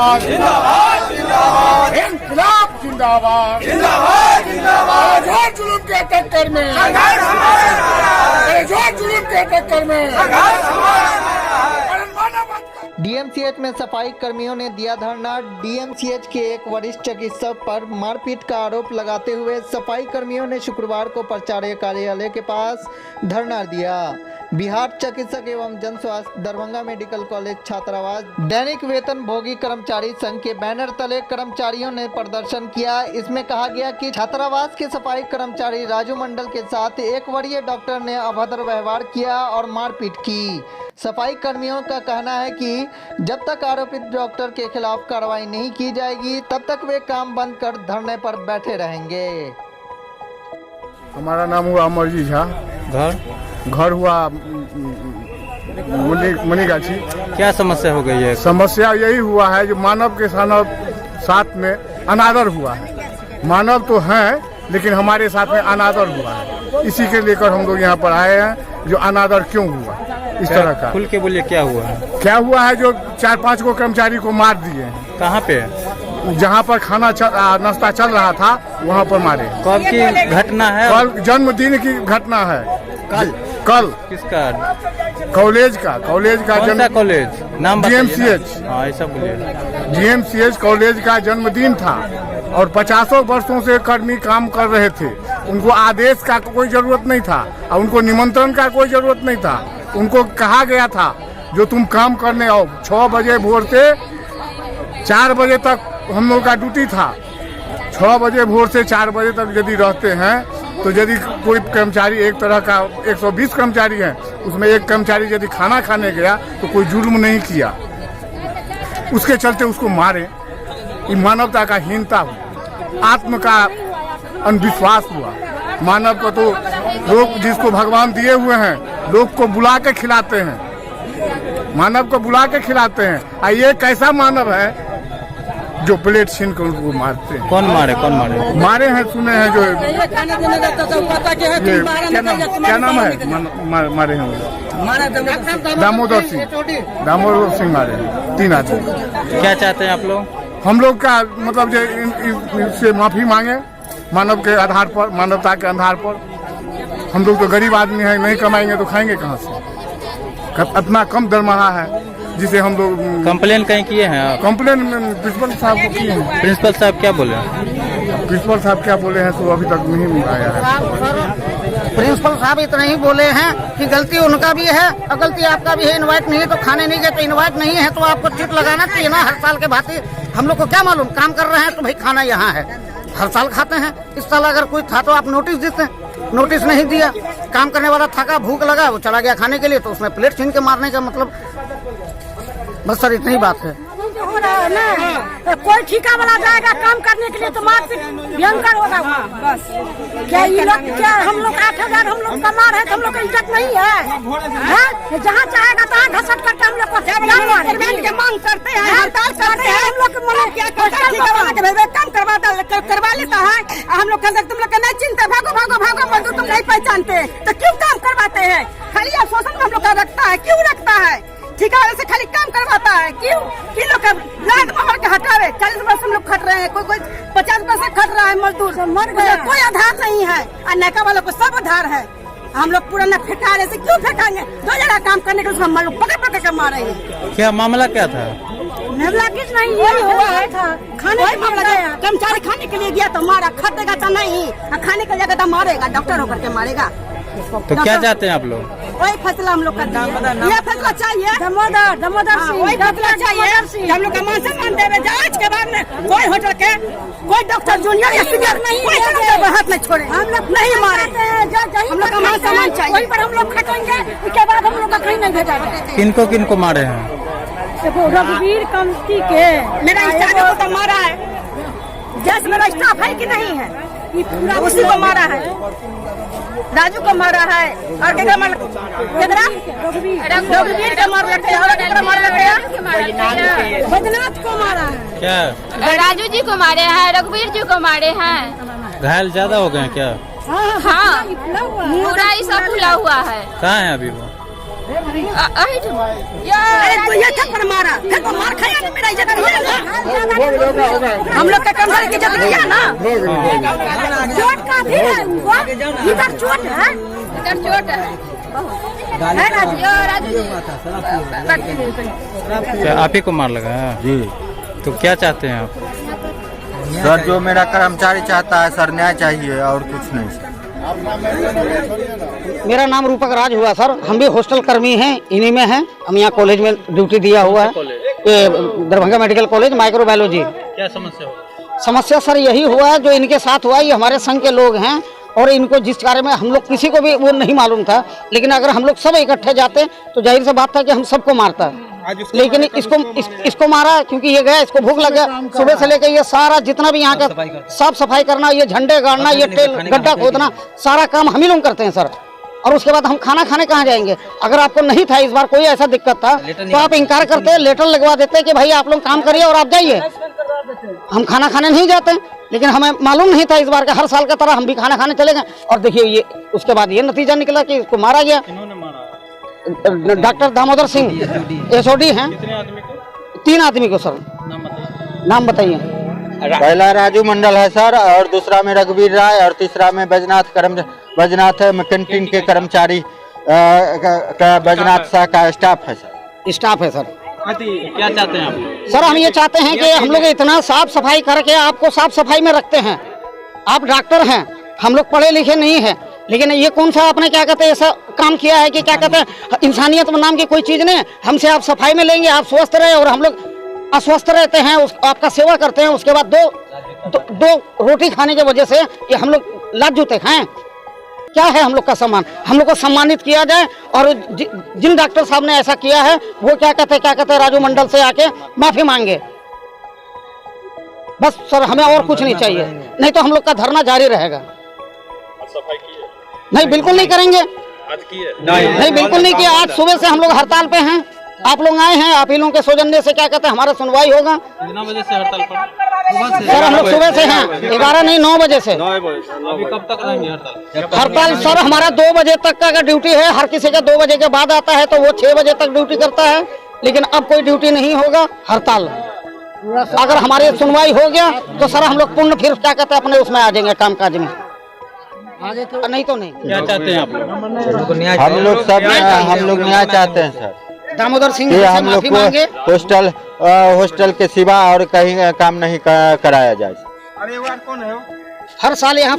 जिंदाबाद जिंदाबाद इनकलाब जिंदाबाद जिंदाबाद जिंदाबाद जोर जुल्म के टक्कर में जोर जुल्म के टक्कर में डीएमसीएच में सफाई कर्मियों ने दिया धरना। डीएमसीएच के एक वरिष्ठ चिकित्सक पर मारपीट का आरोप लगाते हुए सफाई कर्मियों ने शुक्रवार को प्राचार्य कार्यालय के पास धरना दिया। बिहार चिकित्सक एवं जन स्वास्थ्य दरभंगा मेडिकल कॉलेज छात्रावास दैनिक वेतन भोगी कर्मचारी संघ के बैनर तले कर्मचारियों ने प्रदर्शन किया। इसमें कहा गया कि छात्रावास के सफाई कर्मचारी राजू मंडल के साथ एक वरीय डॉक्टर ने अभद्र व्यवहार किया और मारपीट की। सफाई कर्मियों का कहना है कि जब तक आरोपित डॉक्टर के खिलाफ कार्रवाई नहीं की जाएगी तब तक वे काम बंद कर धरने पर बैठे रहेंगे। हमारा नाम हुआ अमरजी झा। घर हुआ मनीगाछी। क्या समस्या हो गई है? समस्या यही हुआ है जो मानव के साथ में अनादर हुआ है। मानव तो हैं लेकिन हमारे साथ में अनादर हुआ है। इसी के लेकर हम लोग यहाँ पर आए हैं। जो अनादर क्यों हुआ इस तरह का, खुल के बोलिए क्या हुआ है? क्या हुआ है जो 4-5 को कर्मचारी को मार दिए हैं। कहाँ पे? जहाँ पर नाश्ता चल रहा था वहाँ पर मारे। कब की घटना है? कल जन्मदिन की घटना है। कल किसका? कॉलेज का कौन सा कॉलेज? नाम डीएमसीएच। हाँ ऐसा बोलिए। डीएमसीएच कॉलेज का जन्मदिन था और 50 वर्षों से कर्मी काम कर रहे थे। उनको आदेश का कोई जरूरत नहीं था और उनको निमंत्रण का कोई जरूरत नहीं था। उनको कहा गया था जो तुम काम करने आओ। 6 बजे भोर से 4 बजे तक हम लोग का ड्यूटी था। 6 बजे भोर से 4 बजे तक यदि रहते हैं तो यदि कोई कर्मचारी एक तरह का 120 कर्मचारी है उसमें एक कर्मचारी यदि खाना खाने गया तो कोई जुर्म नहीं किया, उसके चलते उसको मारे। ये मानवता का हीनता हुआ, आत्म का अनविश्वास हुआ। मानव को तो लोग जिसको भगवान दिए हुए हैं लोग को बुला के खिलाते हैं, मानव को बुला के खिलाते हैं। ये कैसा मानव है जो प्लेट छीन कर उनको मारते हैं? कौन मारे? मारे हैं सुने हैं जो क्या नाम है मारे हैं दामोदर सिंह मारे हैं 3 आदमी। क्या चाहते हैं आप लोग? हम लोग का मतलब इससे माफी मांगे मानव के आधार पर, मानवता के आधार पर। हम लोग तो गरीब आदमी हैं, नहीं कमाएंगे तो खाएंगे कहाँ से? इतना कम दरमाहा है जिसे हम लोग कंप्लेन कहीं किए हैं आप? कंप्लेन प्रिंसिपल साहब को किए हैं। प्रिंसिपल साहब क्या बोले? प्रिंसिपल साहब क्या बोले हैं तो अभी तक नहीं आया है। प्रिंसिपल साहब इतना ही बोले हैं कि गलती उनका भी है और गलती आपका भी है। इनवाइट नहीं है तो खाने नहीं गए, तो इनवाइट नहीं है तो आपको चिट लगाना चाहिए ना। हर साल के भांति हम लोग को क्या मालूम, काम कर रहे हैं तो भाई खाना यहाँ है, हर साल खाते हैं। इस साल अगर कोई था तो आप नोटिस देते, नोटिस नहीं दिया। काम करने वाला थका, भूख लगा, वो चला गया खाने के लिए तो उसमें प्लेट छीन के मारने का मतलब, बस सर इतनी बात है। तो कोई ठिका वाला जाएगा काम करने के लिए तो मारपीट भयंकर होगा। बस क्या ये लोग, क्या हम लोग 8,000 हम लोग कमा रहे तो हम लोग का इज्जत नहीं है? जहाँ चाहेगा तहाँ घसट करके हम लोग को के मांग करते हैं, हड़ताल करते हैं। हम लोग काम करवा लेता है। हम लोग तुम लोग नहीं चिंता, भागो मजदूर तुम नहीं पहचानते तो क्यों काम करवाते हैं? खाली शोषण हम लोग का रखता है, क्यों रखता है? ठिका वाले से खाली काम करवाता है क्यों? कि लोग लाद मार के हटावे। 40 वर्ष हम लोग खट रहे हैं, कोई 50 वर्ष खट रहा है मजदूर, कोई आधार नहीं है। और नैका वालों को सब आधार है। हम लोग पूरा न फेंका रहे, क्यों फेंकाएंगे? 2 जगह काम करने के हम लोग पकड़ के मारेंगे। क्या मामला क्या था? मामला कुछ नहीं हुआ है, खाने कर्मचारी खाने के लिए गया तो मारा, खातेगा तो नहीं, खाने के जगह तो मारेगा, डॉक्टर होकर के मारेगा। तो क्या चाहते हैं आप लोग? वही फैसला हम लोग का, ये फैसला चाहिए दामोदर सिंह, वही फैसला चाहिए। हम लोग का मान सम्मान देवे। आज के बाद में कोई होटल के कोई डॉक्टर जूनियर या सीनियर नहीं, कोई हाथ नहीं छोड़े, हम लोग नहीं मारे। हम लोग का मान सम्मान चाहिए, वहीं पर हम लोग खटेंगे। इसके बाद हम लोग का कहीं नहीं भेजा। किनको मारे हैं? रघुवीर कंती के मेरा स्टाफ को मारा है। जैसे मेरा स्टाफ है कि नहीं है, उसी को मारा है। राजू को मारा है और रघुवीर को मार लेते हैं, बैजनाथ को मारा है। क्या राजू जी को मारे हैं, रघुवीर जी को मारे हैं। घायल ज्यादा हो गए क्या? हाँ, पूरा ही सब फूला हुआ है। कहाँ है अभी वो? अरे तो ये थप्पड़ मारा, फिर तो मार खाया तो मेरा इज्जत नहीं है। हम लोग का कमर की इज्जत नहीं है ना। चोट काफी है उनको, इधर चोट है, इधर चोट है। क्या आप ही को मार लगा है? जी तो क्या चाहते हैं आप? सर, जो मेरा कर्मचारी चाहता है सर, न्याय चाहिए और कुछ नहीं सर। मेरा नाम रूपक राज हुआ सर। हम भी हॉस्टल कर्मी हैं, इन्हीं में हैं। हम यहाँ कॉलेज में ड्यूटी दिया हुआ है, दरभंगा मेडिकल कॉलेज, माइक्रोबायोलॉजी। क्या समस्या हो? समस्या सर यही हुआ है जो इनके साथ हुआ। ये हमारे संघ के लोग हैं और इनको जिस कार्य में हम लोग किसी को भी वो नहीं मालूम था, लेकिन अगर हम लोग सब इकट्ठे जाते तो जाहिर सी बात था कि हम सबको मारता। लेकिन इसको मारा क्योंकि ये गया, इसको भूख लग गया। सुबह से लेकर ये सारा जितना भी यहाँ का साफ सफाई करना, ये झंडे गाड़ना, ये गड्ढा खोदना, सारा काम हम ही लोग करते हैं सर। और उसके बाद हम खाना खाने कहाँ जाएंगे? अगर आपको नहीं था इस बार कोई ऐसा दिक्कत था तो आप इनकार करते, लेटर लगवा देते कि भाई आप लोग काम करिए और आप जाइए। हम खाना खाने नहीं जाते, लेकिन हमें मालूम नहीं था इस बार का, हर साल का तरह हम भी खाना खाने चले गए। और देखिए ये उसके बाद ये नतीजा निकला कि इसको मारा गया। डॉक्टर दामोदर सिंह SOD हैं। 3 आदमी को सर। नाम बताइए। पहला राजू मंडल है सर, और दूसरा में रघुवीर राय, और तीसरा में बैजनाथ कैंटीन के कर्मचारी बैजनाथ शाह का स्टाफ है सर। स्टाफ है सर। क्या चाहते हैं आप? सर हम ये चाहते हैं कि हम लोग इतना साफ सफाई करके आपको साफ सफाई में रखते हैं। आप डॉक्टर हैं, हम लोग पढ़े लिखे नहीं हैं, लेकिन ये कौन सा आपने क्या कहते हैं ऐसा काम किया है कि क्या कहते हैं इंसानियत नाम की कोई चीज नहीं। हमसे आप सफाई में लेंगे, आप स्वस्थ रहे और हम लोग अस्वस्थ रहते हैं, आपका सेवा करते हैं। उसके बाद दो रोटी खाने की वजह से ये हम लोग लात जूते खाएं। क्या है हम लोग का सम्मान? हम लोग को सम्मानित किया जाए। और जिन डॉक्टर साहब ने ऐसा किया है वो क्या कहते हैं राजू मंडल से आके माफी मांगे। बस सर हमें और कुछ नहीं चाहिए, नहीं तो हम लोग का धरना जारी रहेगा। नहीं बिल्कुल नहीं करेंगे, नहीं बिल्कुल नहीं किया। आज सुबह से हम लोग हड़ताल पे हैं। आप लोग आए हैं, आप ही लोगों के सौजन्य से क्या कहते हैं हमारा सुनवाई होगा। कितना बजे से हड़ताल पर? सर हम लोग सुबह से हैं, 11 नहीं 9 बजे से। अभी कब तक रहेंगे हड़ताल? हड़ताल सर हमारा 2 बजे तक का ड्यूटी है। हर किसी का 2 बजे के बाद आता है तो वो 6 बजे तक ड्यूटी करता है, लेकिन अब कोई ड्यूटी नहीं होगा। हड़ताल अगर हमारी सुनवाई हो गया तो सर हम लोग पूर्ण फिर क्या कहते हैं अपने उसमें आ जाएंगे कामकाज में, नहीं तो नहीं। क्या चाहते हैं आप लोग? हम लोग न्याय चाहते हैं सर। दामोदर सिंह ये से हम लोग माफी मांगे। को हॉस्टल के सिवा और कहीं काम नहीं कराया जाए। हर साल यहाँ